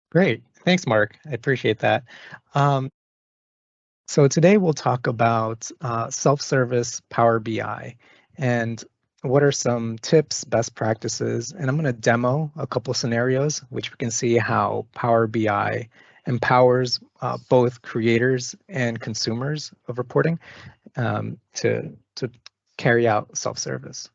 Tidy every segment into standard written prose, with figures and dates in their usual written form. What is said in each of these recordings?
Great. Thanks, Mark. I appreciate that. Um, so today we'll talk about self-service Power BI and what are some tips, best practices, and I'm going to demo a couple scenarios which we can see how Power BI empowers both creators and consumers of reporting to carry out self-service.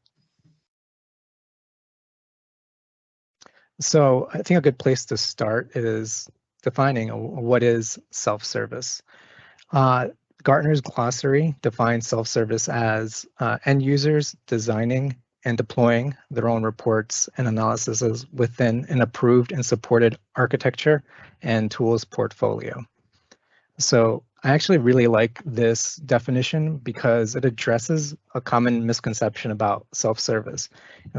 So I think a good place to start is defining what is self-service. Uh, Gartner's glossary defines self-service as end users designing and deploying their own reports and analyses within an approved and supported architecture and tools portfolio. So I actually really like this definition because it addresses a common misconception about self-service.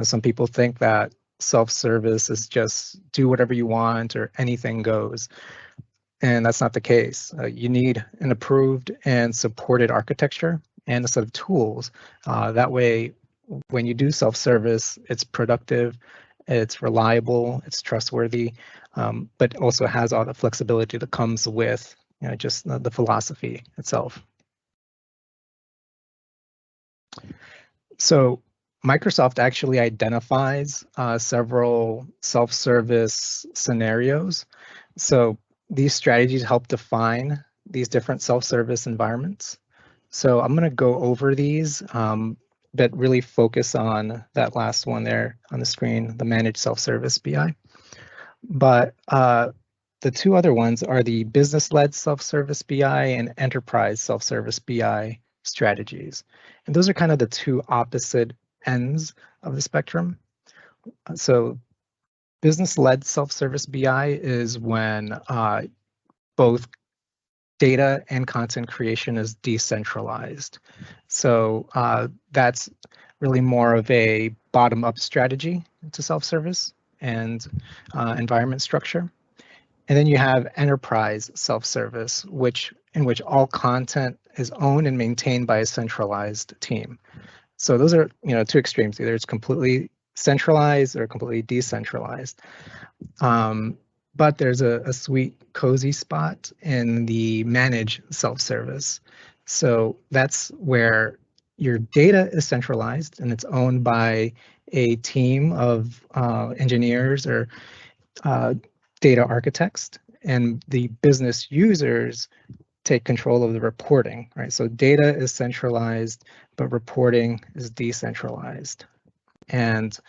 Some people think that self-service is just do whatever you want or anything goes. And that's not the case. You need an approved and supported architecture and a set of tools. That way, when you do self-service, it's productive, it's reliable, it's trustworthy, but also has all the flexibility that comes with just the philosophy itself. So Microsoft actually identifies several self-service scenarios. So these strategies help define these different self-service environments. So I'm going to go over these, but really focus on that last one there on the screen, the managed self-service BI. But the two other ones are the business-led self-service BI and enterprise self-service BI strategies. And those are kind of the two opposite ends of the spectrum. So business-led self-service BI is when both data and content creation is decentralized. So that's really more of a bottom-up strategy to self-service and environment structure. And then you have enterprise self-service, in which all content is owned and maintained by a centralized team. So those are two extremes. Either it's completely centralized or completely decentralized. But there's a sweet, cozy spot in the managed self-service. So that's where your data is centralized and it's owned by a team of engineers or data architects, and the business users take control of the reporting, right? So data is centralized, but reporting is decentralized. And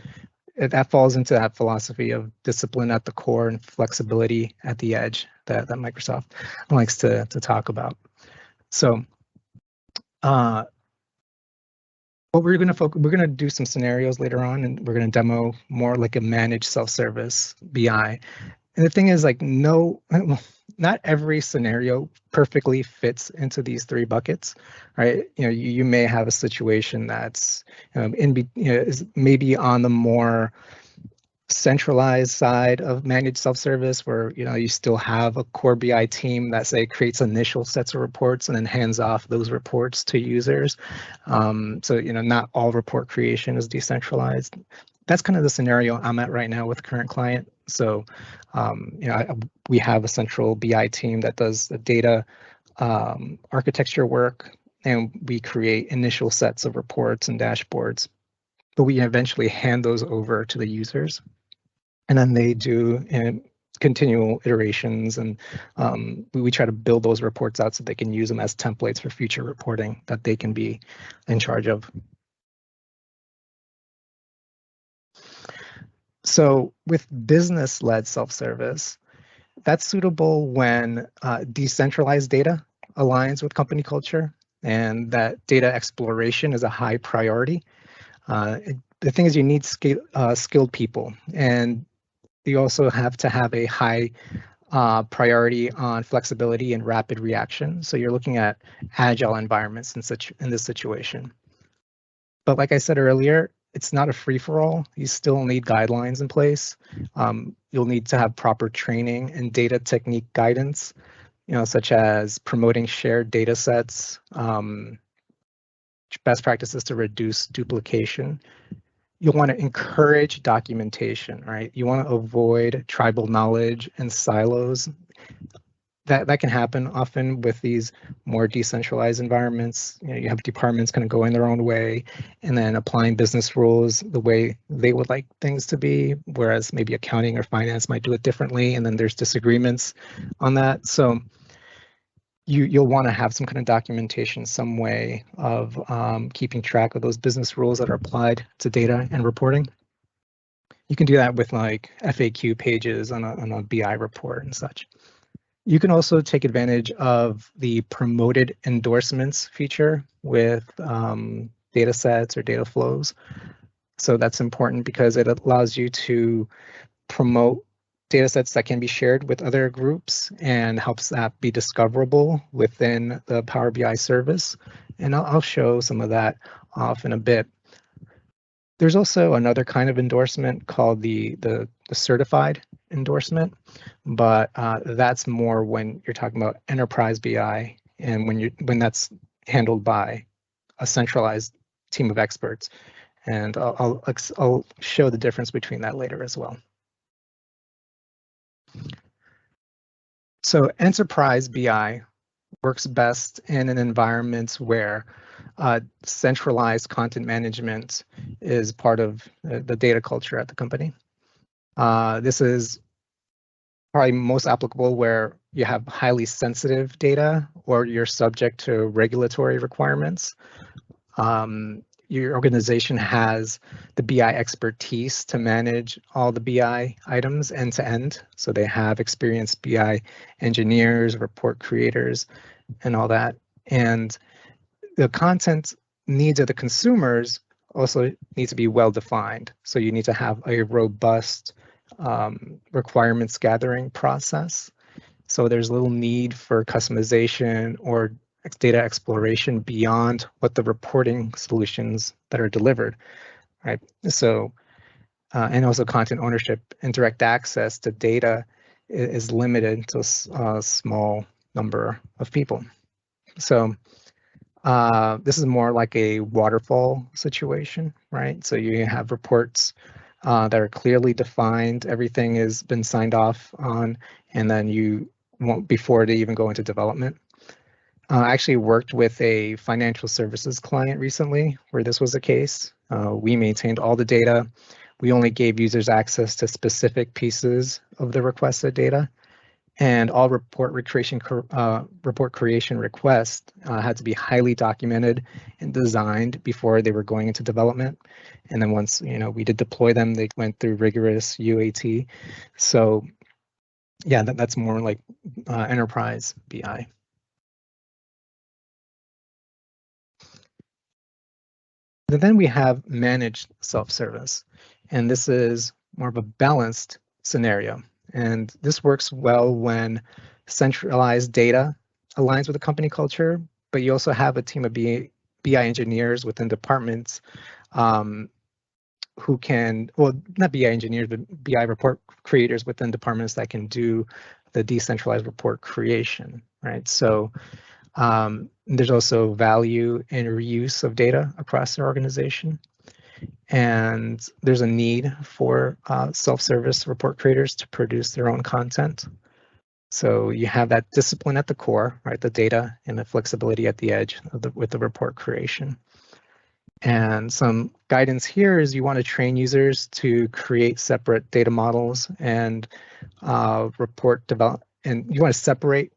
that falls into that philosophy of discipline at the core and flexibility at the edge that Microsoft likes to talk about. So what we're going to do some scenarios later on, and we're going to demo more like a managed self-service BI. And the thing is, like, not every scenario perfectly fits into these three buckets, right? You may have a situation that's is maybe on the more centralized side of managed self-service, where you still have a core BI team that, say, creates initial sets of reports and then hands off those reports to users. So not all report creation is decentralized. That's kind of the scenario I'm at right now with current client. So we have a central BI team that does the data architecture work, and we create initial sets of reports and dashboards, but we eventually hand those over to the users, and then they do continual iterations, and we try to build those reports out so they can use them as templates for future reporting that they can be in charge of. So with business-led self-service, that's suitable when decentralized data aligns with company culture and that data exploration is a high priority. The thing is, you need skilled people, and you also have to have a high priority on flexibility and rapid reaction. So you're looking at agile environments in this situation. But like I said earlier, it's not a free-for-all. You still need guidelines in place. You'll need to have proper training and data technique guidance, such as promoting shared data sets, best practices to reduce duplication. you'll want to encourage documentation, right? You want to avoid tribal knowledge and silos. That can happen often with these more decentralized environments. You have departments kind of going their own way and then applying business rules the way they would like things to be, whereas maybe accounting or finance might do it differently, and then there's disagreements on that. So you'll want to have some kind of documentation, some way of keeping track of those business rules that are applied to data and reporting. You can do that with like FAQ pages on a BI report and such. You can also take advantage of the promoted endorsements feature with datasets or Dataflows. So that's important because it allows you to promote datasets that can be shared with other groups and helps that be discoverable within the Power BI service. And I'll show some of that off in a bit. There's also another kind of endorsement called the certified endorsement, but that's more when you're talking about enterprise BI and when that's handled by a centralized team of experts. And I'll show the difference between that later as well. So enterprise BI works best in an environment where centralized content management is part of the data culture at the company. This is probably most applicable where you have highly sensitive data or you're subject to regulatory requirements. Your organization has the BI expertise to manage all the BI items end to end. So they have experienced BI engineers, report creators, and all that. And the content needs of the consumers also need to be well defined. So you need to have a robust requirements gathering process. So there's little need for customization or data exploration beyond what the reporting solutions that are delivered, right? So, and also content ownership and direct access to data is limited to a small number of people. So this is more like a waterfall situation, right? So you have reports that are clearly defined, everything has been signed off on, and then you won't before they even go into development. I actually worked with a financial services client recently where this was the case. We maintained all the data. We only gave users access to specific pieces of the requested data, and all report creation requests had to be highly documented and designed before they were going into development. And then once we did deploy them, they went through rigorous UAT. So yeah, that's more like enterprise BI. And then we have managed self-service, and this is more of a balanced scenario. And this works well when centralized data aligns with the company culture, but you also have a team of BI engineers within departments who can, well, not BI engineers, but BI report creators within departments that can do the decentralized report creation, right? So there's also value in reuse of data across the organization. And there's a need for self-service report creators to produce their own content. So you have that discipline at the core, right? The data and the flexibility at the edge with the report creation. And some guidance here is you want to train users to create separate data models and report develop, and you want to separate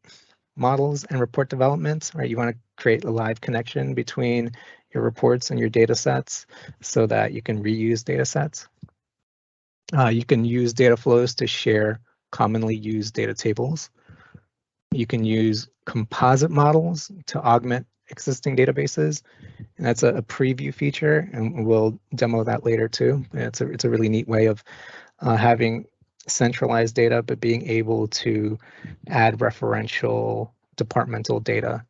models and report development, right? You want to create a live connection between your reports and your data sets so that you can reuse data sets. You can use Dataflows to share commonly used data tables. You can use composite models to augment existing databases, and that's a preview feature, and we'll demo that later too. It's a really neat way of having centralized data, but being able to add referential departmental data.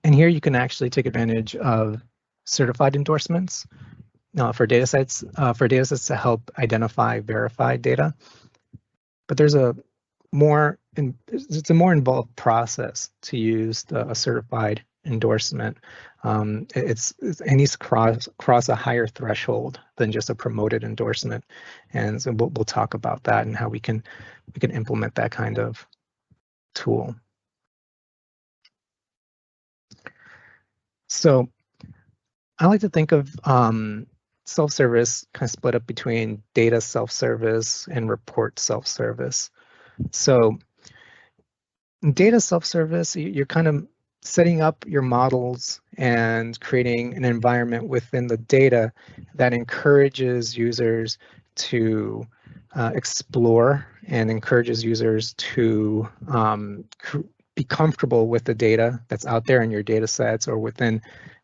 And here you can actually take advantage of certified endorsements for datasets to help identify verified data. But there's it's a more involved process to use a certified endorsement. It needs to cross a higher threshold than just a promoted endorsement, and so we'll talk about that and how we can implement that kind of tool. So I like to think of self-service kind of split up between data self-service and report self-service. So data self-service, you're kind of setting up your models and creating an environment within the data that encourages users to explore and encourages users to be comfortable with the data that's out there in your data sets or within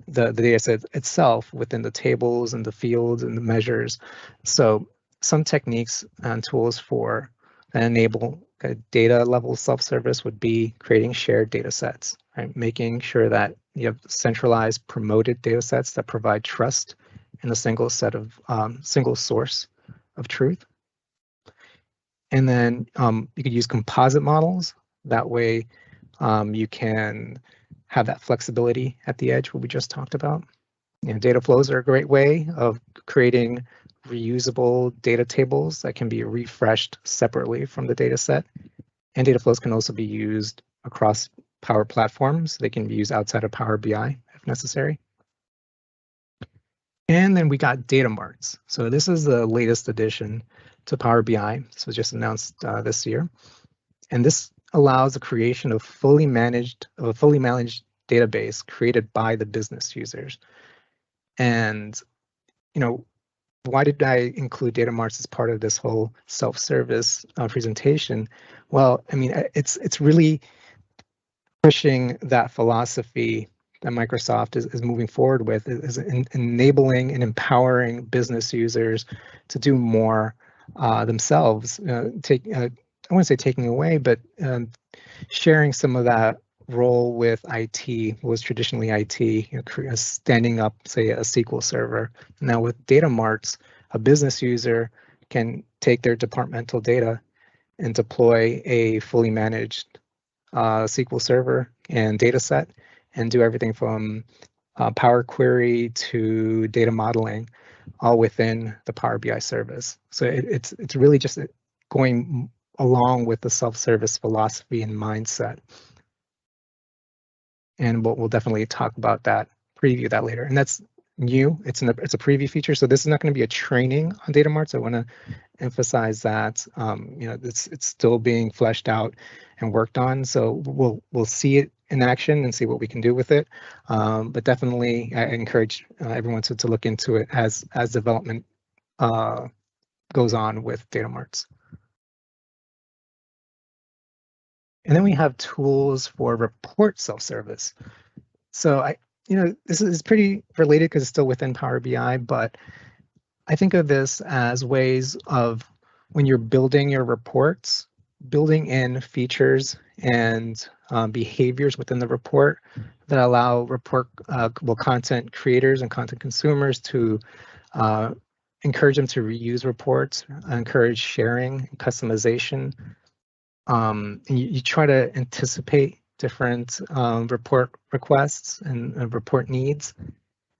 the data set itself, within the tables and the fields and the measures. So some techniques and tools for that enable data level self-service would be creating shared data sets, right? Making sure that you have centralized promoted data sets that provide trust in a single set of single source of truth. And then you could use composite models. That way you can have that flexibility at the edge, what we just talked about. Data flows are a great way of creating reusable data tables that can be refreshed separately from the data set. And data flows can also be used across Power Platforms. They can be used outside of Power BI if necessary. And then we got Data Marts. So this is the latest addition to Power BI. This was just announced this year. And this allows the creation of a fully managed database created by the business users. And why did I include Data Marts as part of this whole self-service presentation? Well, I mean, it's really pushing that philosophy that Microsoft is moving forward with, is enabling and empowering business users to do more themselves. I wouldn't say taking away, but sharing some of that role with IT, was traditionally IT, standing up, say, a SQL server. Now with Data Marts, a business user can take their departmental data and deploy a fully managed SQL server and data set and do everything from Power Query to data modeling, all within the Power BI service. So it's really just going along with the self-service philosophy and mindset. And we'll definitely talk about that, preview that later. And that's new. It's a preview feature, so this is not going to be a training on Data Marts. I want to emphasize that it's still being fleshed out and worked on. So we'll see it in action and see what we can do with it. But definitely, I encourage everyone to look into it as development goes on with Data Marts. And then we have tools for report self-service. So this is pretty related because it's still within Power BI, but I think of this as ways of, when you're building your reports, building in features and behaviors within the report that allow content creators and content consumers to encourage them to reuse reports, encourage sharing and customization. And you try to anticipate different report requests and report needs.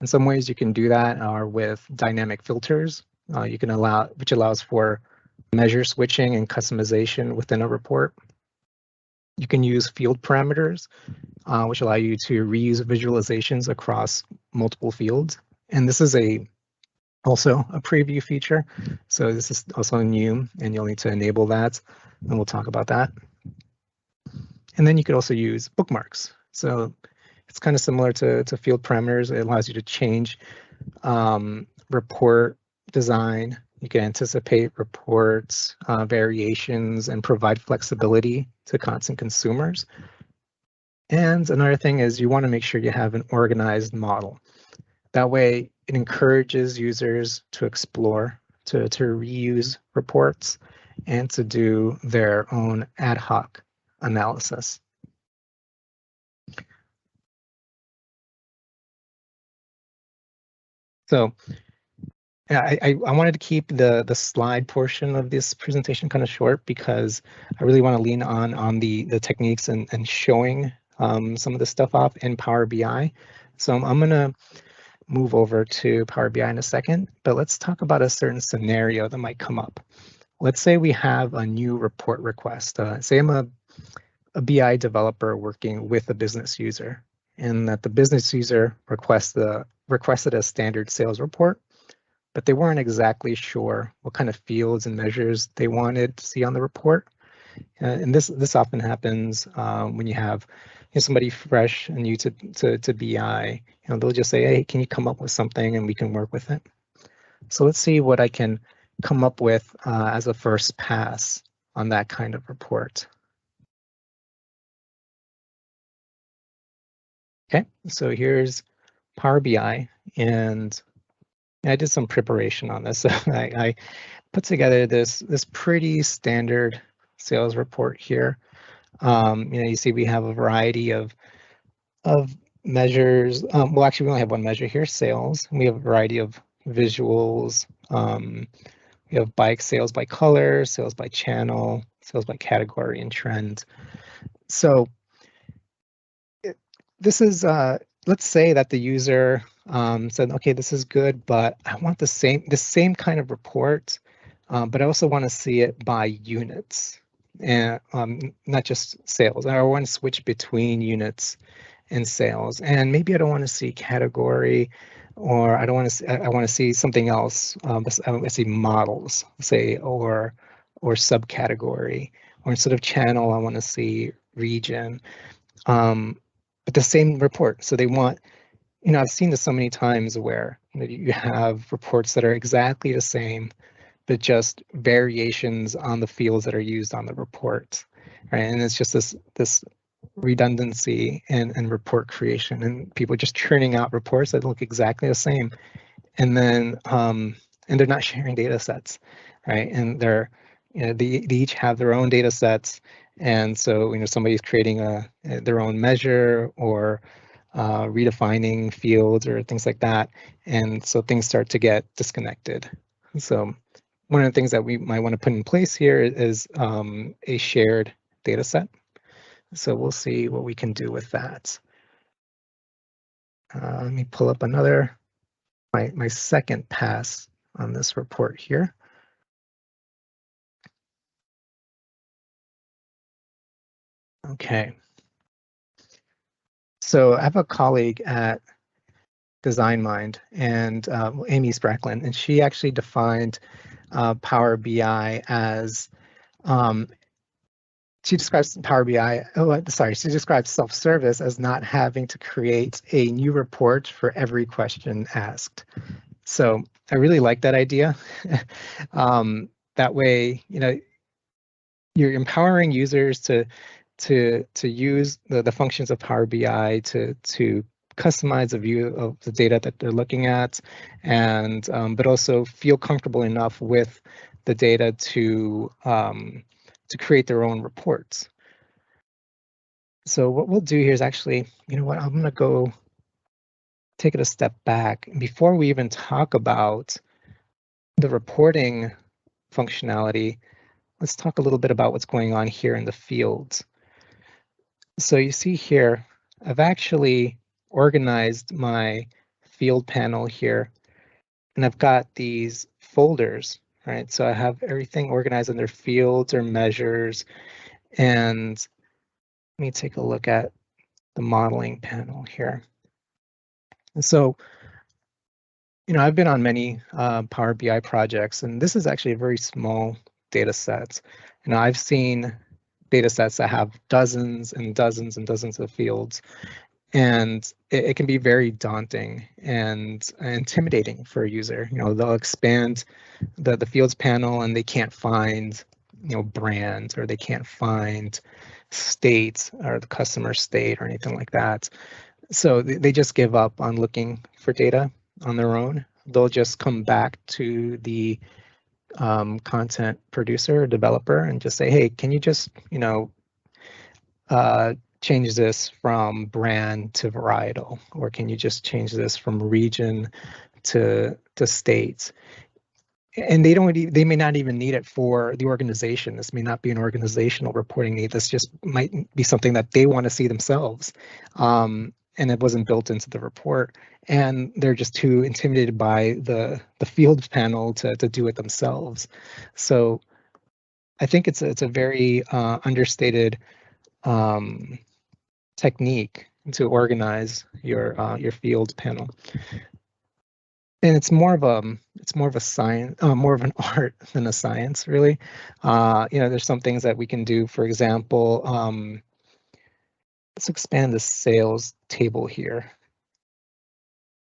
In some ways you can do that are with dynamic filters. Which allows for measure switching and customization within a report. You can use field parameters, which allow you to reuse visualizations across multiple fields. And this is also a preview feature. So this is also new, and you'll need to enable that, and we'll talk about that. And then you could also use bookmarks. So it's kind of similar to field parameters. It allows you to change report design. You can anticipate reports, variations, and provide flexibility to content consumers. And another thing is you want to make sure you have an organized model. That way it encourages users to explore, to reuse reports, and to do their own ad hoc analysis. So I wanted to keep the slide portion of this presentation kind of short because I really want to lean on the techniques and showing some of this stuff off in Power BI. So I'm going to move over to Power BI in a second, but let's talk about a certain scenario that might come up. Let's say we have a new report request. Say I'm a BI developer working with a business user, and that the business user requested a standard sales report, but they weren't exactly sure what kind of fields and measures they wanted to see on the report. And this often happens when you have somebody fresh and new to BI. They'll just say, hey, can you come up with something and we can work with it. So let's see what I can come up with as a first pass on that kind of report. Okay, so here's Power BI, and I did some preparation on this. So I put together this pretty standard sales report here. You see we have a variety of measures. Well, actually, we only have one measure here, sales. We have a variety of visuals. We have sales by color, sales by channel, sales by category and trend. So this is, let's say that the user said, okay, this is good, but I want the same kind of report, but I also want to see it by units, and not just sales. I want to switch between units and sales, and maybe I don't want to see category, or I don't want to see, I want to see something else. I want to see models, say, or subcategory, or instead of channel, I want to see region. But the same report. So they want, I've seen this so many times where you have reports that are exactly the same, but just variations on the fields that are used on the report, right? And it's just this redundancy and report creation, and people just churning out reports that look exactly the same, and then and they're not sharing data sets, right? And they're they each have their own data sets, and so somebody's creating their own measure or redefining fields or things like that, and so things start to get disconnected. So one of the things that we might want to put in place here is a shared data set. So we'll see what we can do with that. Let me pull up my second pass on this report here. Okay. So I have a colleague at DesignMind, and Amy Spracklin, and she actually defined Power BI as she describes Power BI, she describes self-service as not having to create a new report for every question asked. So I really like that idea. That way, you're empowering users to use the functions of Power BI to customize a view of the data that they're looking at, and but also feel comfortable enough with the data to create their own reports. So what we'll do here is actually, I'm going to go take it a step back. Before we even talk about the reporting functionality, let's talk a little bit about what's going on here in the fields. So you see here, I've actually organized my field panel here, and I've got these folders, right? So I have everything organized under fields or measures. And let me take a look at the modeling panel here. And so, I've been on many Power BI projects, and this is actually a very small data set. I've seen data sets that have dozens and dozens and dozens of fields, and it can be very daunting and intimidating for a user. They'll expand the fields panel and they can't find brand, or they can't find state or the customer state or anything like that. So they just give up on looking for data on their own. They'll just come back to the content producer or developer and just say, hey, can you just change this from brand to varietal, or can you just change this from region to state? and they may not even need it for the organization. This may not be an organizational reporting need. This just might be something that they want to see themselves. And it wasn't built into the report. And they're just too intimidated by the field panel to do it themselves. So I think it's a very understated technique to organize your field panel. And it's more of a science, more of an art than a science, really. There's some things that we can do. For example, let's expand the sales table here.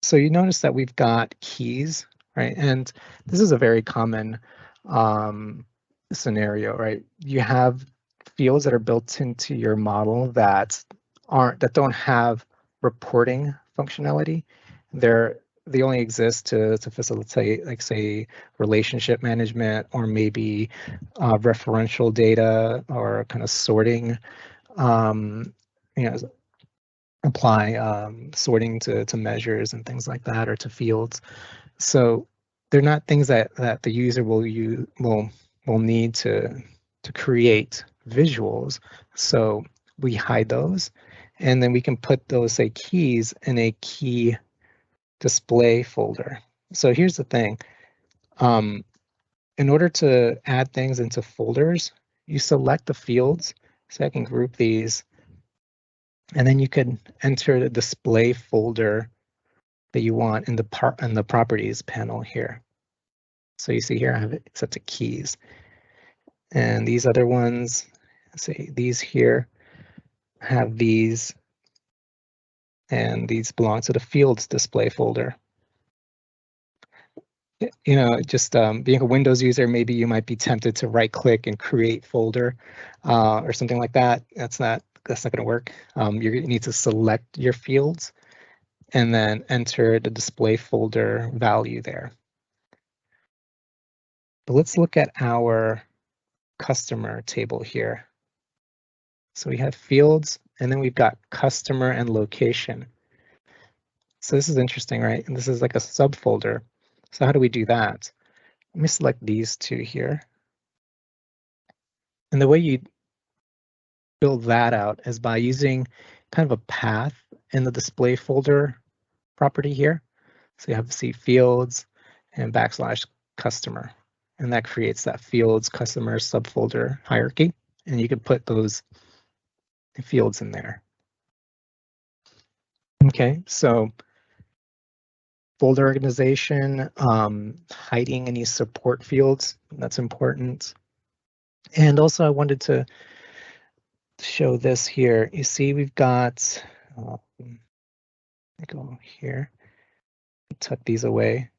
So you notice that we've got keys, right? And this is a very common scenario, right? You have fields that are built into your model that don't have reporting functionality. They only exist to facilitate, like, say, relationship management, or maybe referential data, or kind of sorting, apply sorting to measures and things like that, or to fields. So they're not things that the user will need to create visuals. So we hide those, and then we can put those, say, keys in a key display folder. So here's the thing. In order to add things into folders, you select the fields. So I can group these, and then you can enter the display folder that you want in the properties panel here. So you see here I have it set to keys, and these other ones, say these here, have these, and these belong to the fields display folder. Just being a Windows user, maybe you might be tempted to right click and create folder or something like that. That's not going to work. You need to select your fields and then enter the display folder value there. But let's look at our customer table here. So we have fields, and then we've got customer and location. So this is interesting, right? And this is like a subfolder. So how do we do that? Let me select these two here. And the way you build that out is by using kind of a path in the display folder property here. So you have see fields and \customer, and that creates that fields customer subfolder hierarchy. And you can put those fields in there. Okay, so folder organization, hiding any support fields, that's important. And also I wanted to show this here. You see we've got, go here, tuck these away.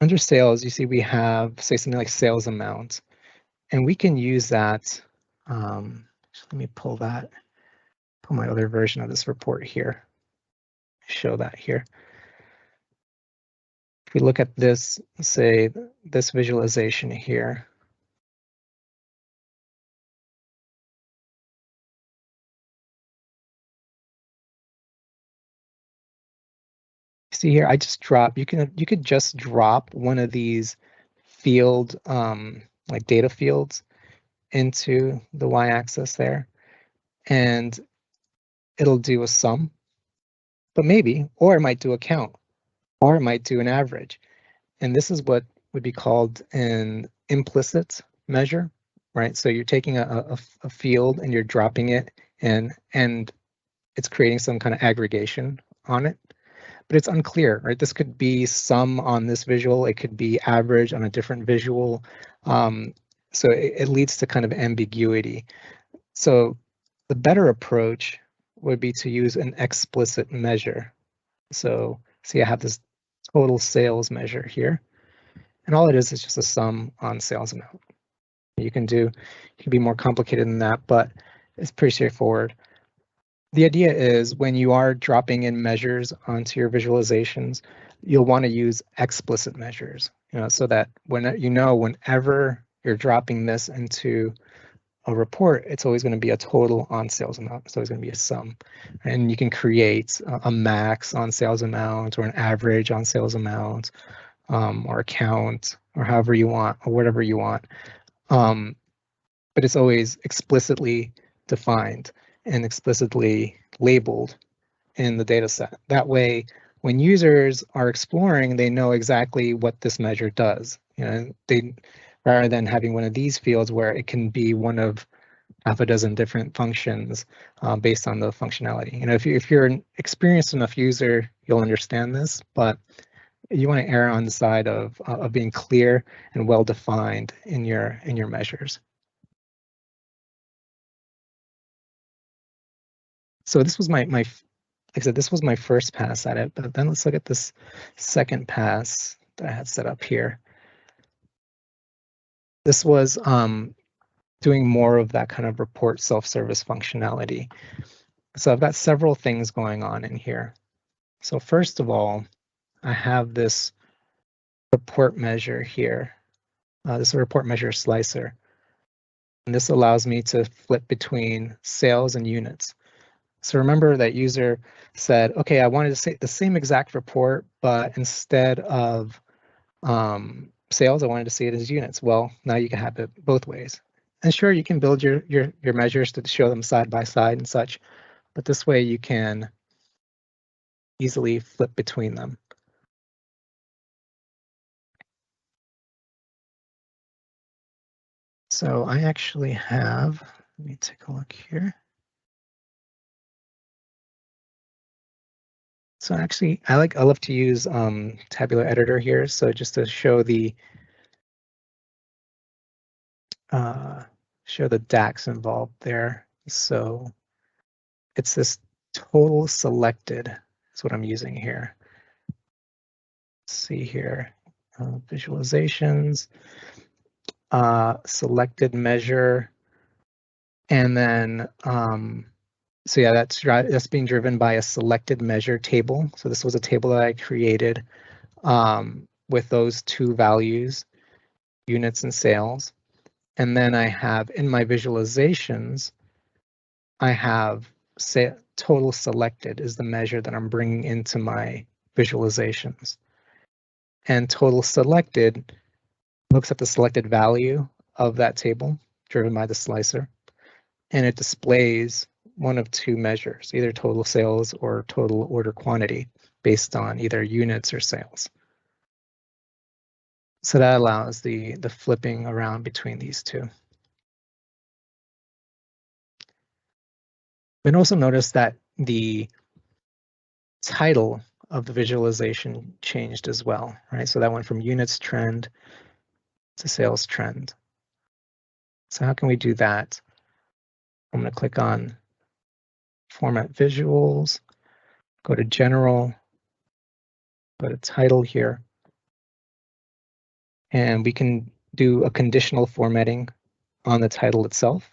Under sales, you see we have, say, something like sales amount, and we can use that. Let me pull my other version of this report here, show that here. If we look at this, say, this visualization here, see here, I just drop, you could just drop one of these field, like data fields, into the y-axis there, and it'll do a sum, but maybe, or it might do a count, or it might do an average. And this is what would be called an implicit measure, right? So you're taking a field and you're dropping it, and it's creating some kind of aggregation on it, but it's unclear, right? This could be sum on this visual, it could be average on a different visual. So it leads to kind of ambiguity. So the better approach would be to use an explicit measure. So see, I have this total sales measure here, and all it is just a sum on sales amount. You can be more complicated than that, but it's pretty straightforward. The idea is when you are dropping in measures onto your visualizations, you'll want to use explicit measures, so that whenever you're dropping this into a report, it's always going to be a total on sales amount. It's always going to be a sum. And you can create a max on sales amount or an average on sales amount, or a count, or however you want, or whatever you want. But it's always explicitly defined and explicitly labeled in the data set. That way, when users are exploring, they know exactly what this measure does. Rather than having one of these fields where it can be one of half a dozen different functions based on the functionality. If you're an experienced enough user, you'll understand this, but you want to err on the side of being clear and well defined in your measures. So this was like I said, this was my first pass at it, but then let's look at this second pass that I had set up here. This was doing more of that kind of report self-service functionality. So I've got several things going on in here. So first of all, I have this report measure here. This is a report measure slicer. And this allows me to flip between sales and units. So remember that user said, okay, I wanted to say the same exact report, but instead of sales, I wanted to see it as units. Well, now you can have it both ways. And sure, you can build your measures to show them side by side and such, but this way you can easily flip between them. So I actually have, let me take a look here. So actually, I love to use tabular editor here. So just to show the DAX involved there. So it's this total selected is what I'm using here. Let's see here, visualizations, selected measure, and then so yeah, that's being driven by a selected measure table. So this was a table that I created with those two values, units and sales. And then I have in my visualizations, I have total selected is the measure that I'm bringing into my visualizations. And total selected looks at the selected value of that table driven by the slicer, and it displays one of two measures, either total sales or total order quantity based on either units or sales. So that allows the flipping around between these two. And also notice that the title of the visualization changed as well, right? So that went from units trend to sales trend. So how can we do that? I'm going to click on Format Visuals, go to General, go to Title here, and we can do a conditional formatting on the title itself.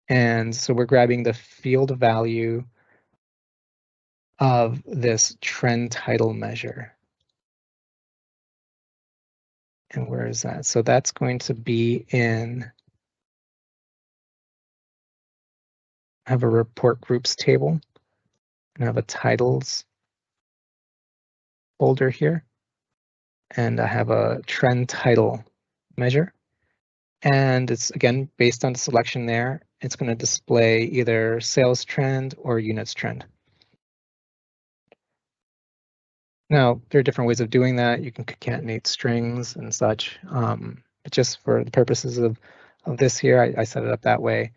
And so we're grabbing the field value of this trend title measure. And where is that? So that's going to be in, I have a report groups table, and I have a titles folder here, and I have a trend title measure. And it's, again, based on the selection there, it's going to display either sales trend or units trend. Now, there are different ways of doing that. You can concatenate strings and such, but just for the purposes of this here, I set it up that way.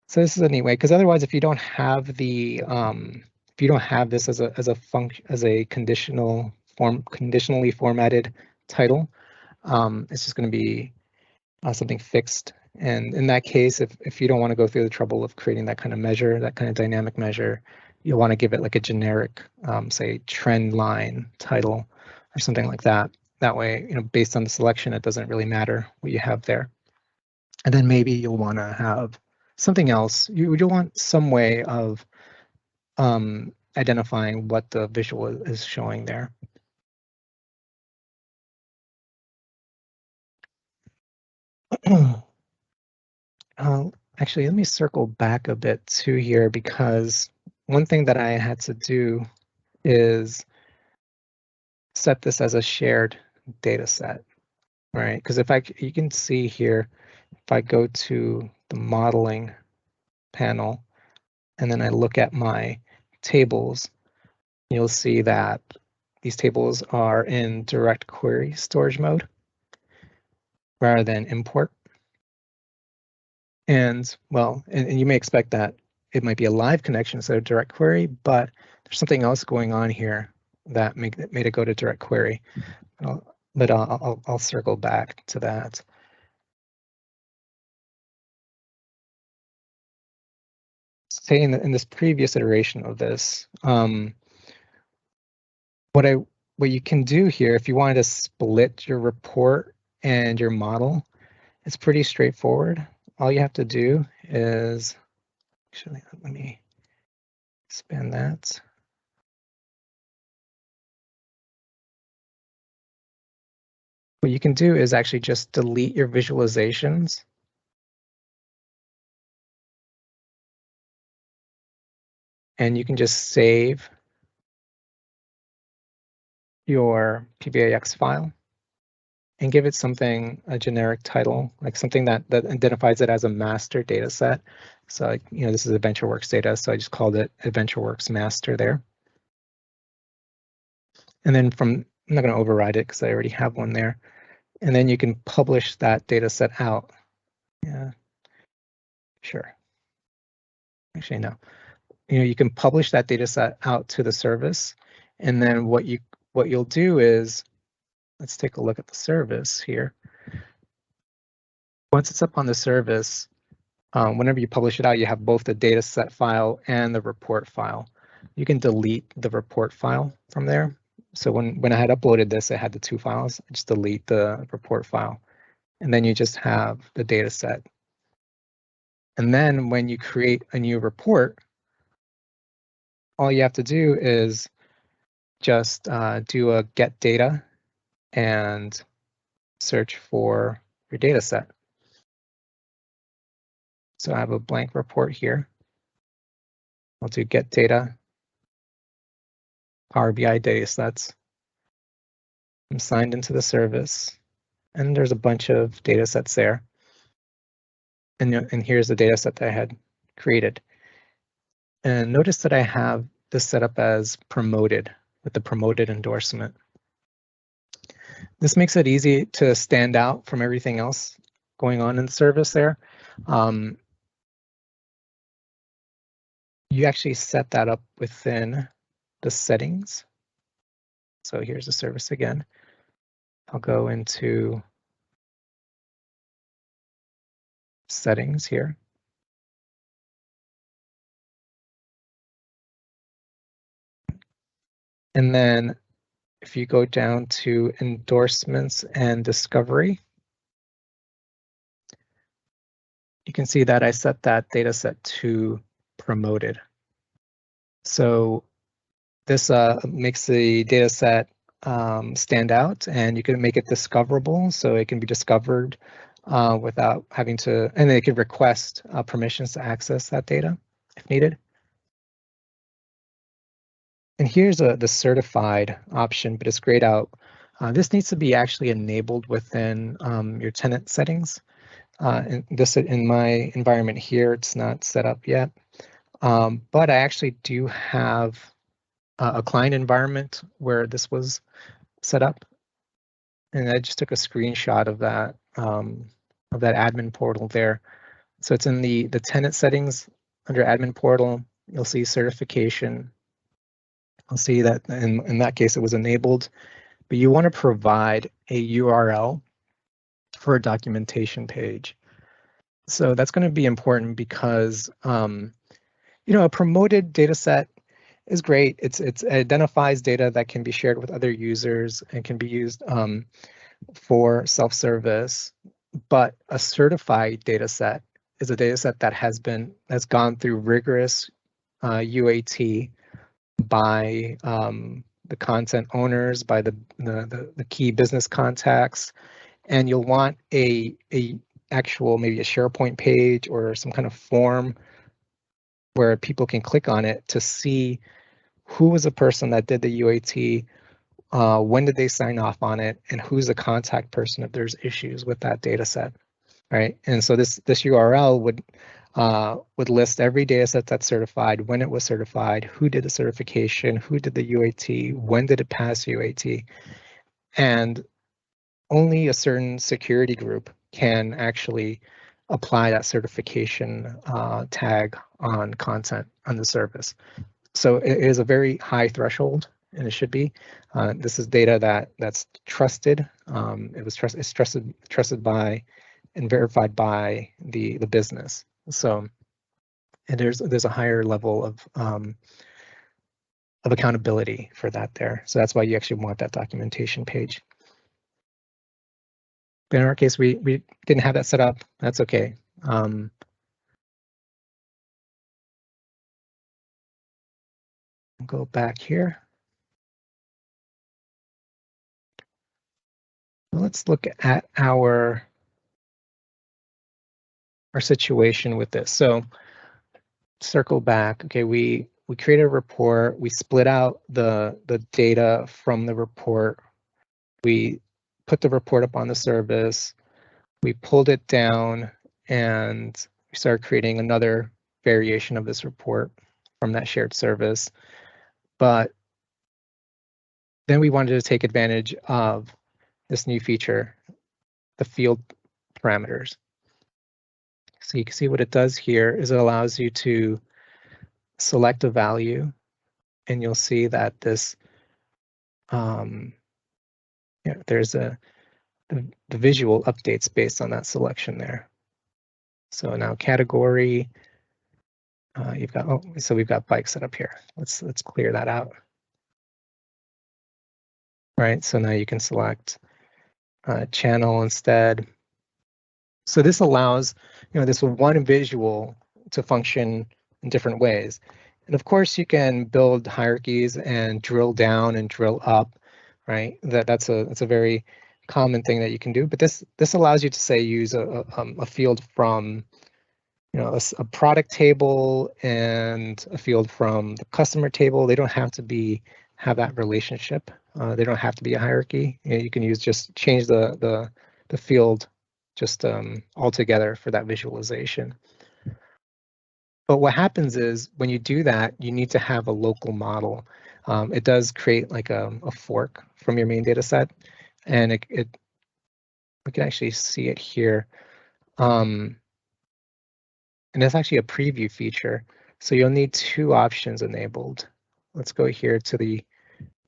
So this is a neat way, because otherwise, if you don't have the if you don't have this as a conditionally formatted title, it's just going to be something fixed. And in that case, if you don't want to go through the trouble of creating that kind of measure, that kind of dynamic measure, you'll want to give it like a generic, say, trend line title or something like that. That way, based on the selection, it doesn't really matter what you have there. And then maybe you'll want to have something else. You'll want some way of identifying what the visual is showing there. Actually, let me circle back a bit to here, because one thing that I had to do is set this as a shared data set, right? Because you can see here, if I go to the modeling panel and then I look at my tables, you'll see that these tables are in direct query storage mode rather than import. And well, and you may expect that it might be a live connection instead of direct query, but there's something else going on here that made it go to direct query. But I'll circle back to that. Say in this previous iteration of this, what you can do here, if you wanted to split your report and your model, it's pretty straightforward. All you have to do is, actually, let me expand that. What you can do is actually just delete your visualizations. And you can just save your PBIX file and give it a generic title, like something that identifies it as a master data set. So, this is AdventureWorks data, so I just called it AdventureWorks master there. And then I'm not going to override it because I already have one there. And then you can publish that data set out. Yeah, sure. Actually, no. You can publish that data set out to the service. And then what you'll do is, let's take a look at the service here. Once it's up on the service, whenever you publish it out, you have both the data set file and the report file. You can delete the report file from there. So when I had uploaded this, I had the two files. I just delete the report file, and then you just have the data set. And then when you create a new report, all you have to do is just do a get data and search for your data set. So I have a blank report here. I'll do get data, Power BI data sets. I'm signed into the service, and there's a bunch of data sets there. And here's the data set that I had created. And notice that I have this set up as promoted with the promoted endorsement. This makes it easy to stand out from everything else going on in the service there. You actually set that up within the settings. So here's the service again. I'll go into settings here. And then if you go down to endorsements and discovery, you can see that I set that data set to promoted. So this makes the data set stand out, and you can make it discoverable, so it can be discovered without having to, and they can request permissions to access that data if needed. And here's the certified option, but it's grayed out. This needs to be actually enabled within your tenant settings. In my environment here, it's not set up yet, but I actually do have a client environment where this was set up, and I just took a screenshot of that admin portal there. So it's in the tenant settings under admin portal. You'll see certification. I'll see that in that case it was enabled, but you want to provide a URL for a documentation page. So that's going to be important because a promoted data set is great. It identifies data that can be shared with other users and can be used for self-service. But a certified data set is a data set that has gone through rigorous UAT by the content owners, by the key business contacts, and you'll want a actual, maybe a SharePoint page or some kind of form where people can click on it to see who was the person that did the UAT, when did they sign off on it, and who's the contact person if there's issues with that data set, right? And so this URL would list every data set that's certified, when it was certified, who did the certification, who did the UAT, when did it pass UAT, and only a certain security group can actually apply that certification tag on content on the service. So it is a very high threshold, and it should be. This is data that's trusted. It's trusted by and verified by the business. So and there's a higher level of accountability for that there. So that's why you actually want that documentation page. But in our case, we didn't have that set up. That's okay. Go back here. Let's look at our situation with this. So circle back. Okay, we created a report. We split out the data from the report. We put the report up on the service. We pulled it down and we started creating another variation of this report from that shared service. But then we wanted to take advantage of this new feature, the field parameters. So you can see what it does here is it allows you to select a value, and you'll see that this there's the visual updates based on that selection there. So now category, you've got, so we've got bike set up here. Let's clear that out. Right, so now you can select channel instead. So this allows, this one visual to function in different ways. And of course you can build hierarchies and drill down and drill up, right? That's a very common thing that you can do, but this allows you to say use a field from a product table and a field from the customer table. They don't have to have that relationship. They don't have to be a hierarchy. You can just change the field just altogether for that visualization. But what happens is when you do that, you need to have a local model. It does create like a fork from your main data set, and we can actually see it here. And it's actually a preview feature. So you'll need two options enabled. Let's go here to the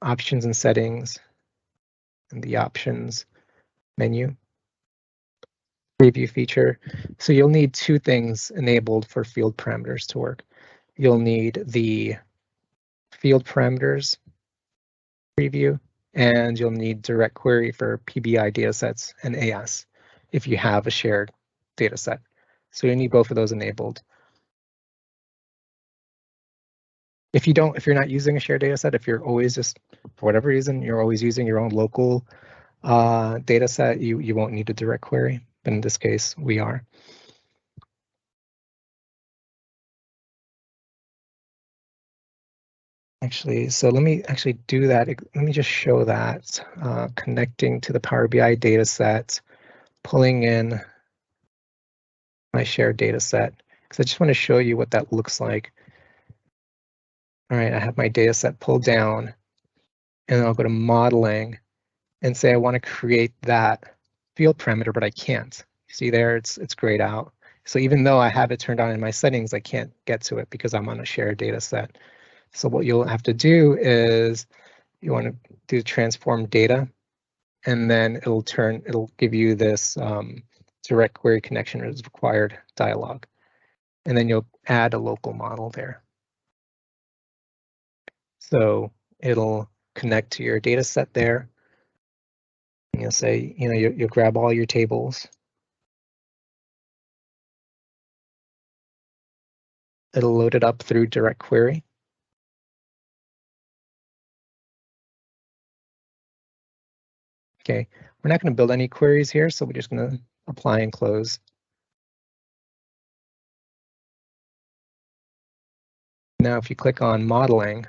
options and settings and the options menu. Preview feature. So you'll need two things enabled for field parameters to work. You'll need the field parameters preview, and you'll need direct query for PBI datasets and AS if you have a shared dataset. So you need both of those enabled. If you're not using a shared dataset, if you're always just, for whatever reason, you're always using your own local dataset, you won't need a direct query. But in this case, we are. Actually, so let me actually do that. Let me just show that connecting to the Power BI dataset, pulling in my shared dataset, because I just want to show you what that looks like. All right, I have my dataset pulled down, and then I'll go to modeling and say I want to create that field parameter, but I can't. See there, it's grayed out. So even though I have it turned on in my settings, I can't get to it because I'm on a shared data set. So what you'll have to do is you want to do transform data, and then it'll give you this direct query connection is required dialog. And then you'll add a local model there. So it'll connect to your data set there. And you'll say, you'll grab all your tables. It'll load it up through direct query. Okay, we're not going to build any queries here, so we're just going to apply and close Now, if you click on modeling,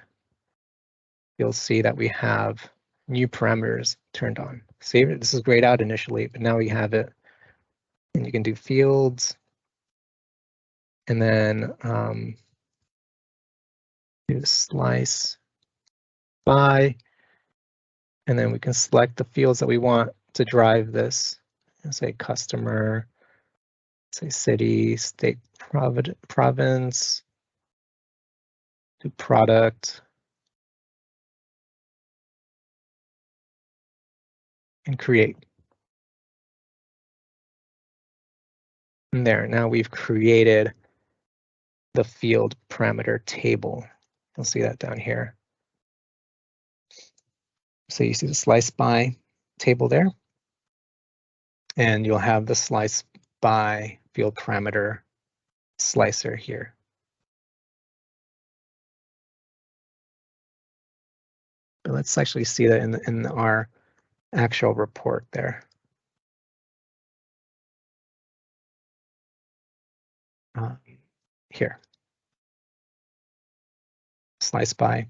you'll see that we have new parameters turned on. See, this is grayed out initially, but now we have it, and you can do fields, and then do slice by, and then we can select the fields that we want to drive this. Say customer, say city, state, province, do product, and create. And there, now we've created the field parameter table. You'll see that down here. So you see the slice by table there, and you'll have the slice by field parameter slicer here. But let's actually see that in our actual report there. Here, slice by.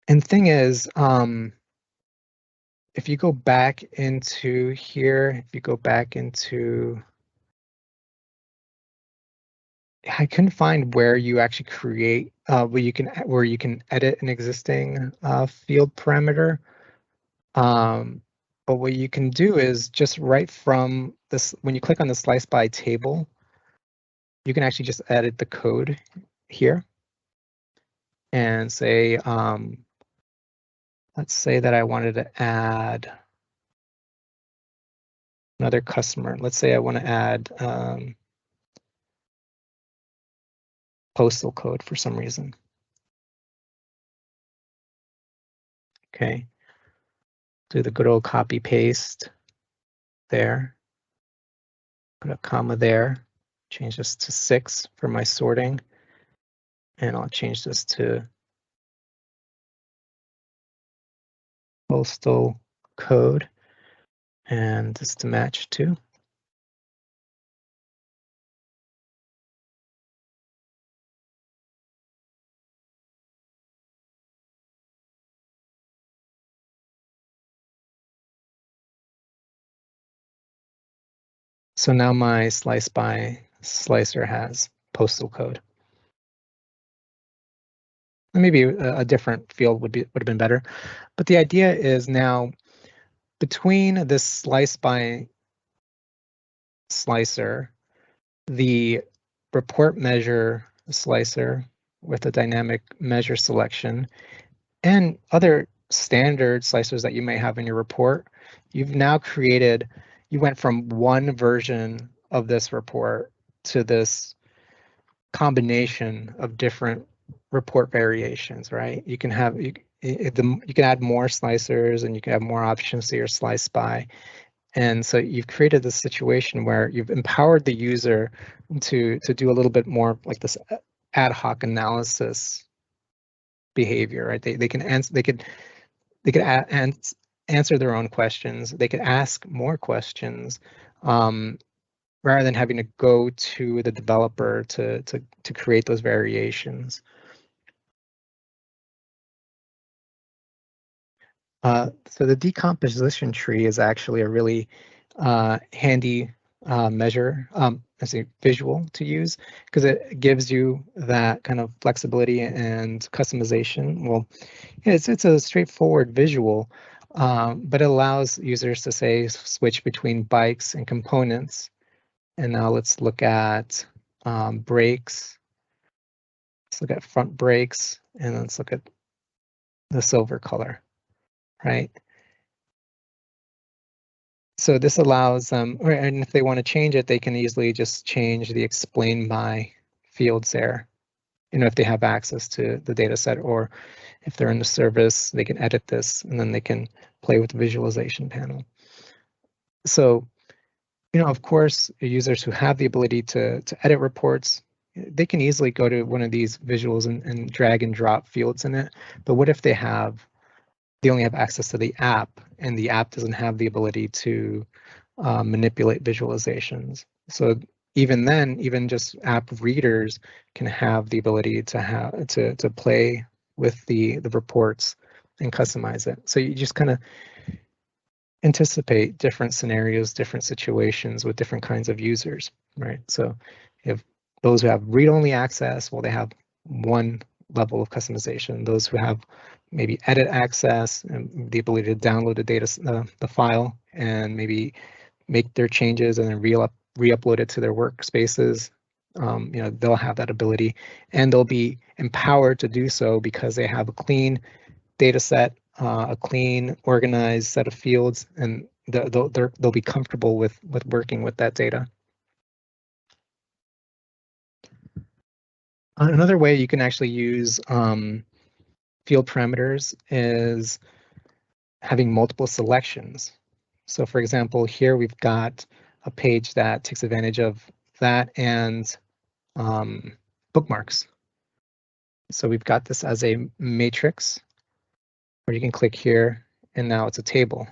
And the thing is, if you go back into here, if you go back into, I couldn't find where you actually create, where you can edit an existing field parameter. But what you can do is just right from this, when you click on the slice by table, you can actually just edit the code here and say, let's say that I wanted to add another customer. Let's say I want to add postal code for some reason. Okay, do the good old copy paste there, put a comma there, change this to 6 for my sorting, and I'll change this to postal code, and this to match too. So now my slice by slicer has postal code. Maybe a different field would have been better, but the idea is now between this slice by slicer, the report measure slicer with a dynamic measure selection, and other standard slicers that you may have in your report, you've now created, you went from one version of this report to this combination of different report variations, right? You can have, you can add more slicers, and you can have more options to your slice by. And so you've created this situation where you've empowered the user to do a little bit more like this ad hoc analysis behavior, right? They can answer, they could answer their own questions. They could ask more questions rather than having to go to the developer to create those variations. So the decomposition tree is actually a really handy measure, as a visual to use, because it gives you that kind of flexibility and customization. Well, it's a straightforward visual, but it allows users to say switch between bikes and components. And now let's look at brakes. Let's look at front brakes, and let's look at the silver color, right? So this allows them, and if they want to change it, they can easily just change the explain by fields there. You know, if they have access to the data set, or if they're in the service, they can edit this, and then they can play with the visualization panel. So, you know, of course, users who have the ability to edit reports, they can easily go to one of these visuals and drag and drop fields in it. But what if they only have access to the app, and the app doesn't have the ability to manipulate visualizations? So even then, even just app readers can have the ability to play with the reports and customize it. So you just kind of anticipate different scenarios, different situations with different kinds of users, right? So if those who have read-only access, well, they have one level of customization. Those who have maybe edit access and the ability to download the file and maybe make their changes and then re-upload it to their workspaces, they'll have that ability, and they'll be empowered to do so because they have a clean data set, a clean, organized set of fields, and they'll be comfortable with working with that data. Another way you can actually use field parameters is having multiple selections. So for example, here we've got a page that takes advantage of that and bookmarks. So we've got this as a matrix where you can click here and now it's a table.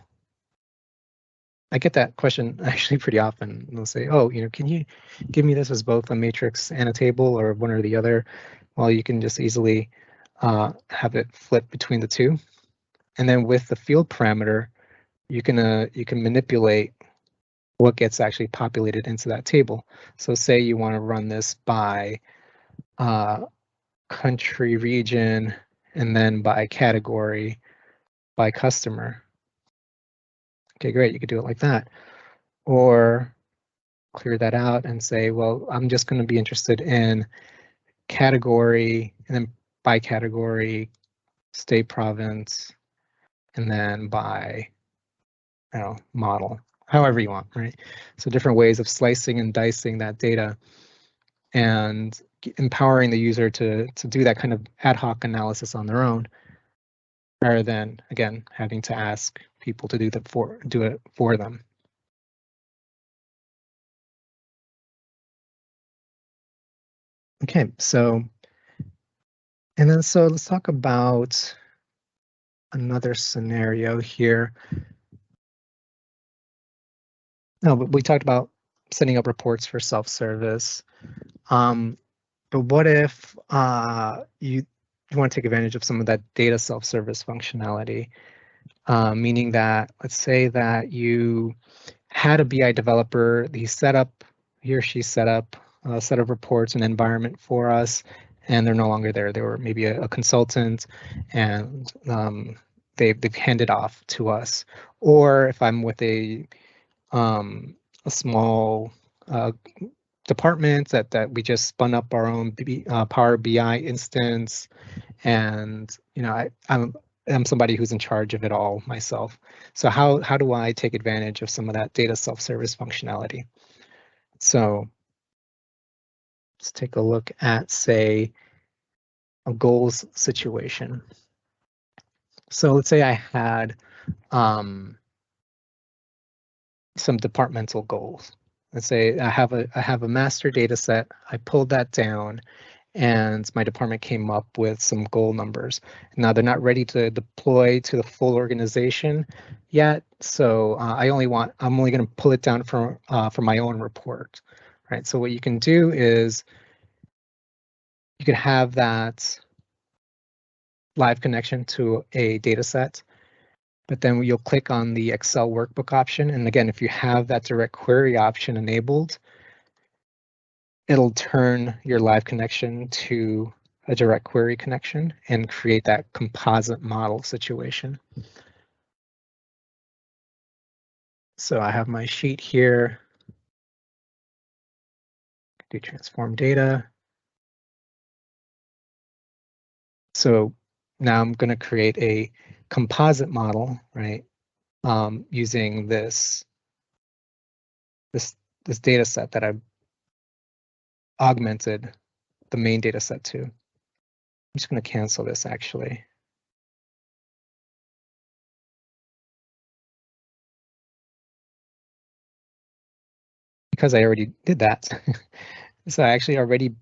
I get that question actually pretty often. They'll say, oh, can you give me this as both a matrix and a table or one or the other? Well, you can just easily have it flip between the two. And then with the field parameter, you can manipulate what gets actually populated into that table. So say you want to run this by country, region, and then by category, by customer. Okay, great, you could do it like that. Or clear that out and say, well, I'm just going to be interested in category, and then by category, state, province, and then by, model, however you want, right? So different ways of slicing and dicing that data and empowering the user to do that kind of ad hoc analysis on their own, rather than, again, having to ask people to do it for them. Okay, so let's talk about another scenario here. No, but we talked about setting up reports for self-service. But what if you want to take advantage of some of that data self-service functionality, meaning that, let's say that you had a BI developer, he or she set up a set of reports and environment for us, and they're no longer there. They were maybe a consultant, and they've handed off to us. Or if I'm with a small department that we just spun up our own Power BI instance, and I'm somebody who's in charge of it all myself. So how do I take advantage of some of that data self-service functionality? So let's take a look at, say, a goals situation. So let's say I had some departmental goals. Let's say I have a master data set. I pulled that down, and my department came up with some goal numbers. Now they're not ready to deploy to the full organization yet, so I'm only going to pull it down for my own report, right? So what you can do is you could have that live connection to a data set, but then you'll click on the Excel workbook option, and again, if you have that direct query option enabled, it'll turn your live connection to a direct query connection and create that composite model situation. So I have my sheet here. Do transform data. So now I'm going to create a composite model, right? Using this data set that I've augmented the main data set to. I'm just going to cancel this actually. Because I already did that. So I actually already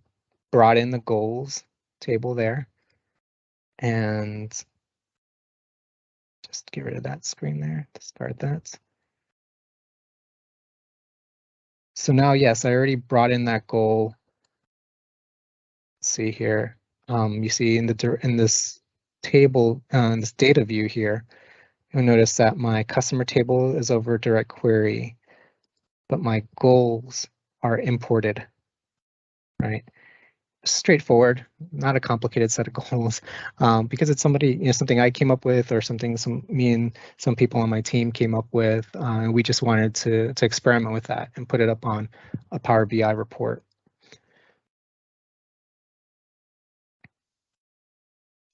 brought in the goals table there. And just get rid of that screen there to start that. So now, yes, I already brought in that goal. Let's see here. You see in this table, in this data view here, you'll notice that my customer table is over direct query, but my goals are imported, right? Straightforward, not a complicated set of goals, because it's something I came up with, or something me and some people on my team came up with, and we just wanted to experiment with that and put it up on a Power BI report.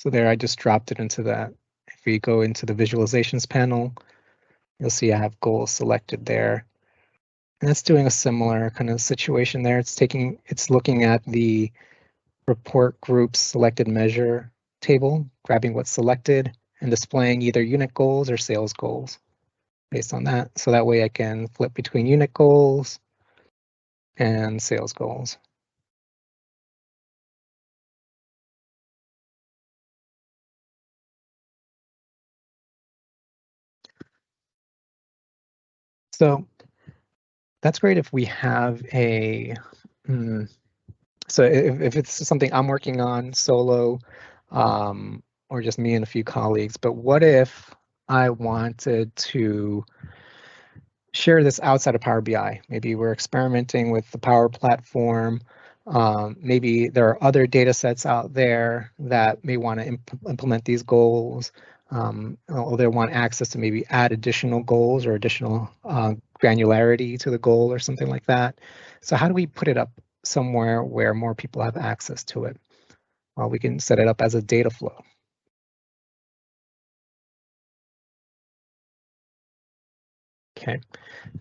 So there, I just dropped it into that. If we go into the visualizations panel, you'll see I have goals selected there. And it's doing a similar kind of situation there. It's looking at the report groups selected measure table, grabbing what's selected and displaying either unit goals or sales goals based on that. So that way I can flip between unit goals and sales goals. So that's great if we have so if it's something I'm working on solo, or just me and a few colleagues, but what if I wanted to share this outside of Power BI? Maybe we're experimenting with the Power Platform. Maybe there are other data sets out there that may want to implement these goals, or they want access to maybe add additional goals or additional granularity to the goal or something like that. So how do we put it up somewhere where more people have access to it? Well, we can set it up as a data flow. Okay,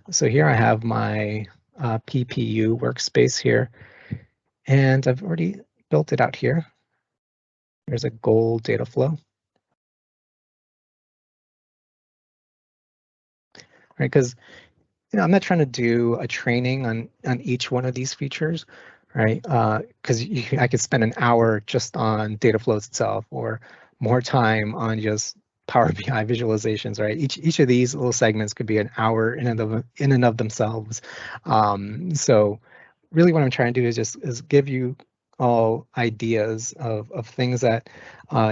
so here I have my PPU workspace here, and I've already built it out here. There's a goal data flow. Right, because I'm not trying to do a training on each one of these features, right? Because I could spend an hour just on data flows itself, or more time on just Power BI visualizations, right? Each of these little segments could be an hour in and of themselves. So really what I'm trying to do is give you all ideas of things that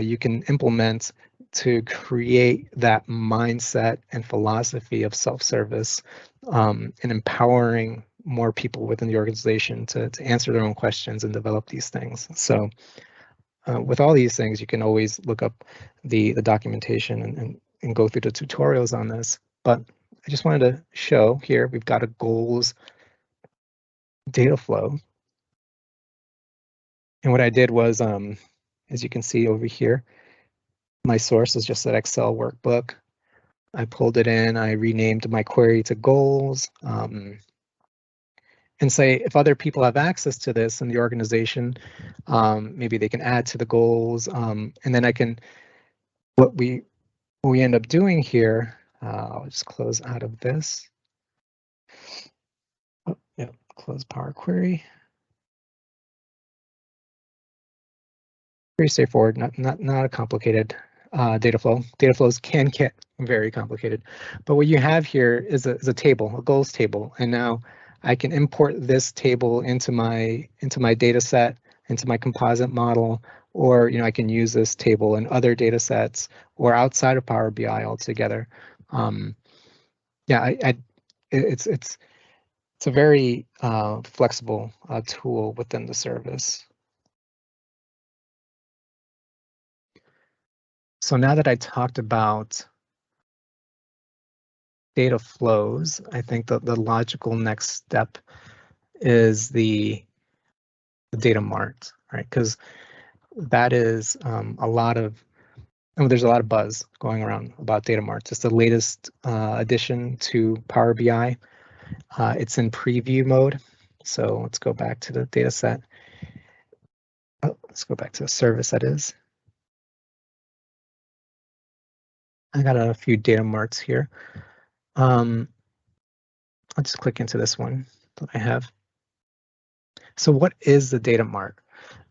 you can implement to create that mindset and philosophy of self-service, and empowering more people within the organization to answer their own questions and develop these things. So with all these things, you can always look up the documentation and go through the tutorials on this. But I just wanted to show here, we've got a goals data flow. And what I did was, as you can see over here, my source is just that Excel workbook. I pulled it in, I renamed my query to goals, and say if other people have access to this in the organization, maybe they can add to the goals, and then I can, what we end up doing here, I'll just close out of this. Oh, yeah, close Power Query. Pretty straightforward, not a complicated data flow. Data flows can get very complicated, but what you have here is a table, a goals table, and now I can import this table into my data set, into my composite model, or I can use this table in other data sets or outside of Power BI altogether. Yeah, it's a very flexible tool within the service. So now that I talked about data flows, I think that the logical next step is the Data Mart, right? Because that is there's a lot of buzz going around about Data Marts. It's the latest addition to Power BI. It's in preview mode. So let's go back to the data set. Oh, let's go back to the service that is. I got a few Data Marts here. I'll just click into this one that I have. So what is the Data Mart?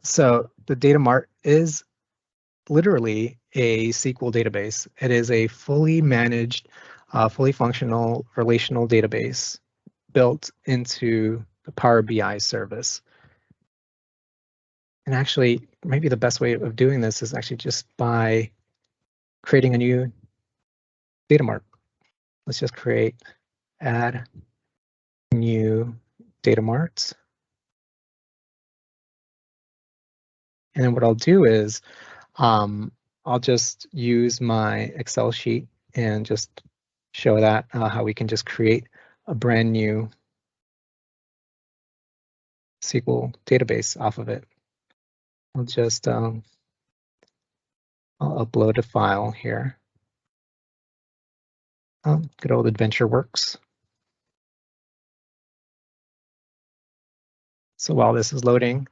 So the Data Mart is literally a SQL database. It is a fully managed, fully functional relational database built into the Power BI service. And actually, maybe the best way of doing this is actually just by creating a new data mart. Let's just create add new data marts. And then what I'll do is I'll just use my Excel sheet and just show that how we can just create a brand new SQL database off of it. I'll just I'll upload a file here. Good old AdventureWorks. So while this is loading,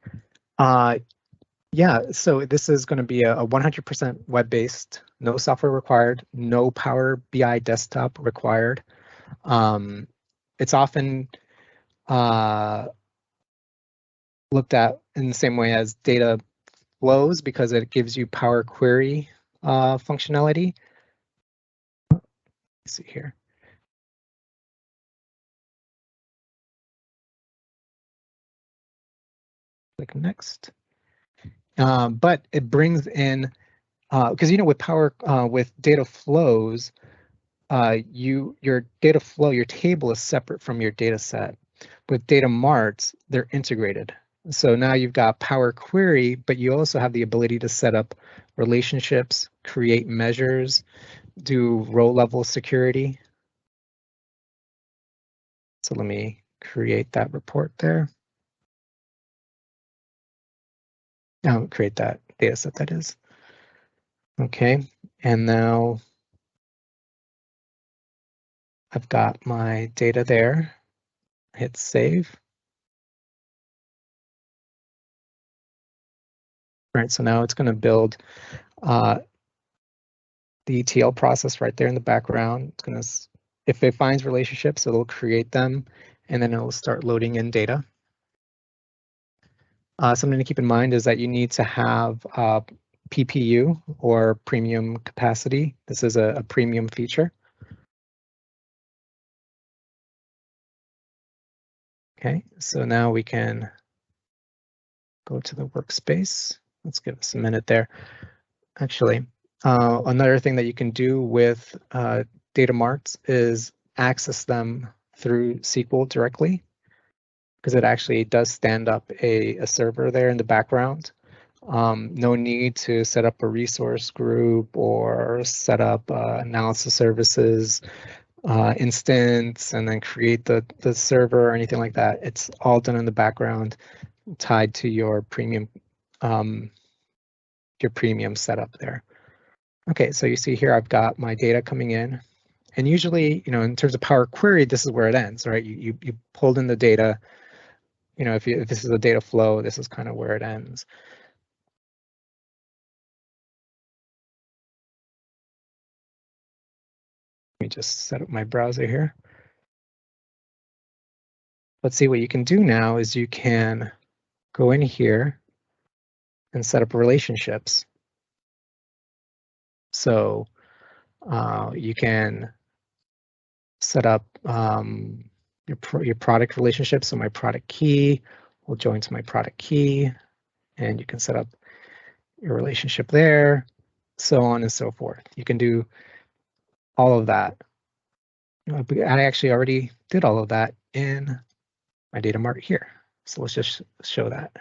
yeah, so this is going to be a 100% web-based, no software required, no Power BI desktop required. It's often looked at in the same way as Dataflows because it gives you Power Query functionality. Let's see here. Click next. But it brings in, because with Power, with Dataflows, your data flow, your table is separate from your data set. With Data Marts, they're integrated. So now you've got Power Query, but you also have the ability to set up relationships, create measures, do row level security. So let me create that report there. Now create that data set, that is. Okay, and now I've got my data there. Hit save. All right, so now it's going to build the ETL process right there in the background. It's going to, if it finds relationships, it'll create them, and then it'll start loading in data. Something to keep in mind is that you need to have PPU or premium capacity. This is a premium feature. Okay, so now we can go to the workspace. Let's give us a minute there. Actually, another thing that you can do with Data Marts is access them through SQL directly, because it actually does stand up a server there in the background. No need to set up a resource group or set up analysis services instance and then create the server or anything like that. It's all done in the background, tied to your premium setup there. Okay, so you see here I've got my data coming in, and usually, in terms of Power Query, this is where it ends, right? You pulled in the data. If this is a data flow, this is kind of where it ends. Let me just set up my browser here. Let's see what you can do now is you can go in here and set up relationships. So you can set up your product relationship. So my product key will join to my product key, and you can set up your relationship there, so on and so forth. You can do all of that. I actually already did all of that in my data mart here. So let's just show that.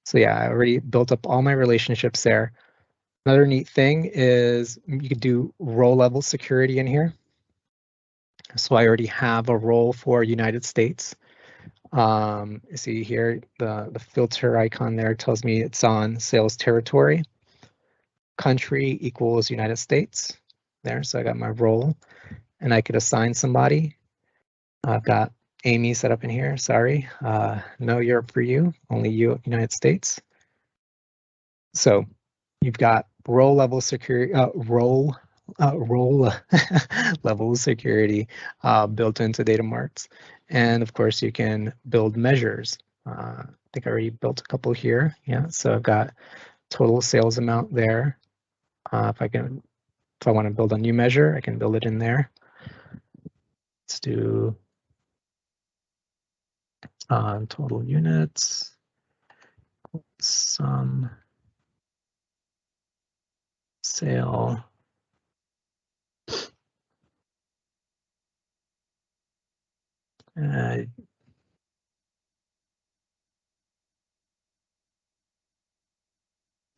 So yeah, I already built up all my relationships there. Another neat thing is you could do row level security in here. So I already have a role for United States. You see here, the filter icon there tells me it's on sales territory. Country equals United States there. So I got my role, and I could assign somebody. I've got Amy set up in here. Sorry, no Europe for you, only you, United States. So you've got role level security, role level security built into Data Marts. And of course, you can build measures. I think I already built a couple here. Yeah, so I've got total sales amount there. If I want to build a new measure, I can build it in there. Let's do total units, sum, sale.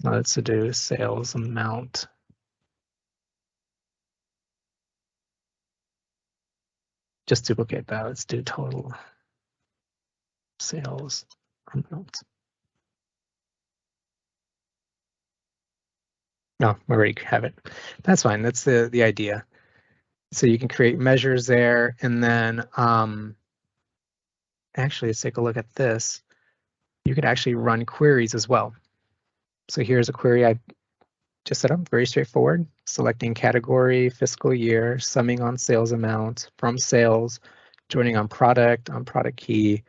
Let's do sales amount. Just duplicate that. Let's do total sales amount. No, we already have it. That's fine. That's the idea. So you can create measures there, and then actually, let's take a look at this. You could actually run queries as well. So here's a query I just set up, very straightforward. Selecting category, fiscal year, summing on sales amount, from sales, joining on product key,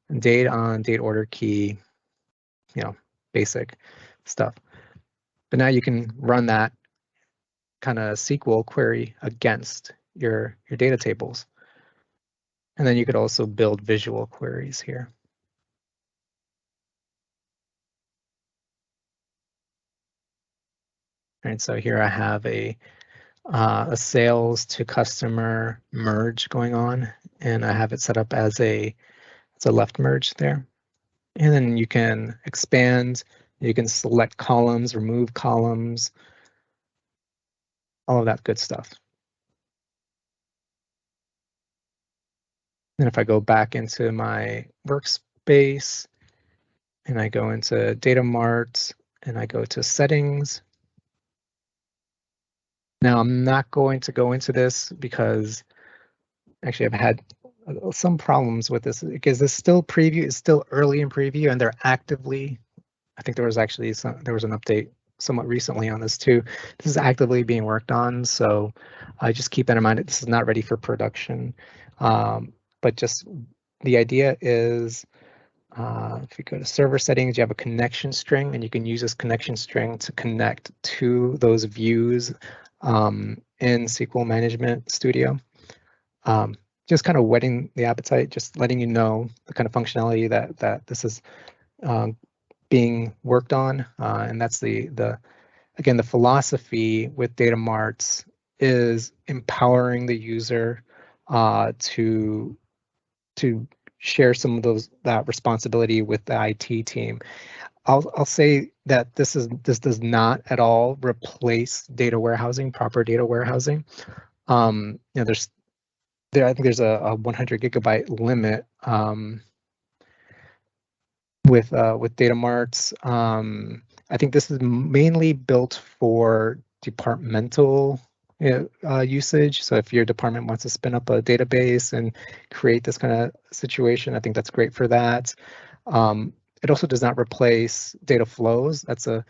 and date on date order key, basic stuff. But now you can run that kind of SQL query against your data tables. And then you could also build visual queries here. All right, so here I have a sales to customer merge going on, and I have it set up as it's a left merge there. And then you can expand, you can select columns, remove columns, all of that good stuff. And if I go back into my workspace and I go into Data Marts and I go to settings. Now I'm not going to go into this because actually I've had some problems with this because this still preview is still early in preview and they're actively, I think there was an update somewhat recently on this too. This is actively being worked on, so just keep that in mind that this is not ready for production. But just the idea is if you go to server settings, you have a connection string, and you can use this connection string to connect to those views in SQL Management Studio. Just kind of whetting the appetite, just letting you know the kind of functionality that this is being worked on, and that's again, the philosophy with Data Marts is empowering the user to share some of that responsibility with the IT team. I'll say that this does not at all replace data warehousing, proper data warehousing. I think there's a 100 gigabyte limit with Datamarts. I think this is mainly built for departmental usage. So if your department wants to spin up a database and create this kind of situation, I think that's great for that. It also does not replace Dataflows. That's a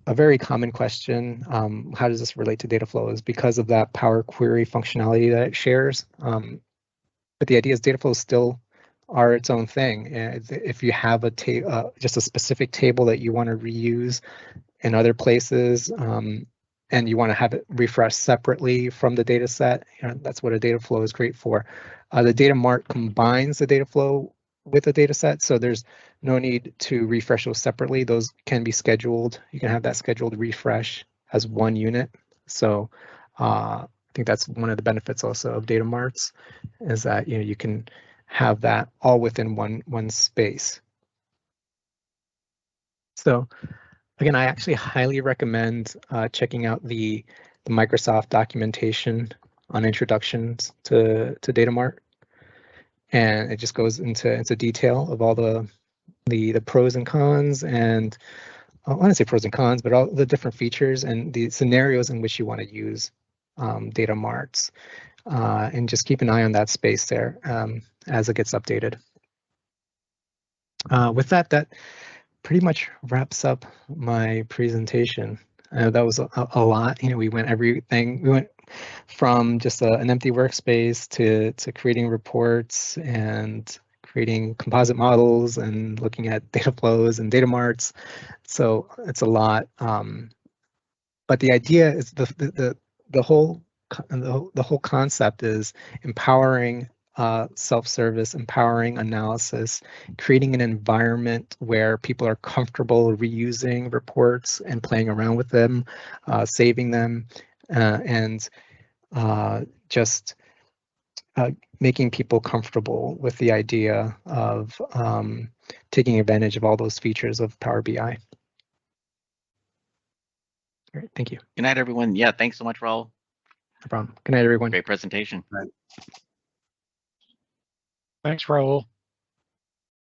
very common question. How does this relate to Dataflows? Because of that Power Query functionality that it shares. But the idea is Dataflows still are its own thing. And if you have just a specific table that you want to reuse in other places, and you want to have it refreshed separately from the data set, that's what a data flow is great for. The Data Mart combines the data flow with the data set, so there's no need to refresh those separately. Those can be scheduled. You can have that scheduled refresh as one unit. So I think that's one of the benefits also of Data Marts, is that you can have that all within one space. So again, I actually highly recommend checking out the Microsoft documentation on introductions to Data Mart, and it just goes into detail of all the pros and cons, and I want to say pros and cons, but all the different features and the scenarios in which you want to use Data Marts, and just keep an eye on that space there as it gets updated. With that pretty much wraps up my presentation. That was a lot. We went everything. We went from just an empty workspace to creating reports and creating composite models and looking at data flows and data marts. So it's a lot. But the idea is the whole the whole concept is empowering self-service, empowering analysis, creating an environment where people are comfortable reusing reports and playing around with them, saving them, and just making people comfortable with the idea of taking advantage of all those features of Power BI. All right, thank you. Good night, everyone. Yeah, thanks so much, Raul. No problem. Good night, everyone. Great presentation. Thanks, Raul.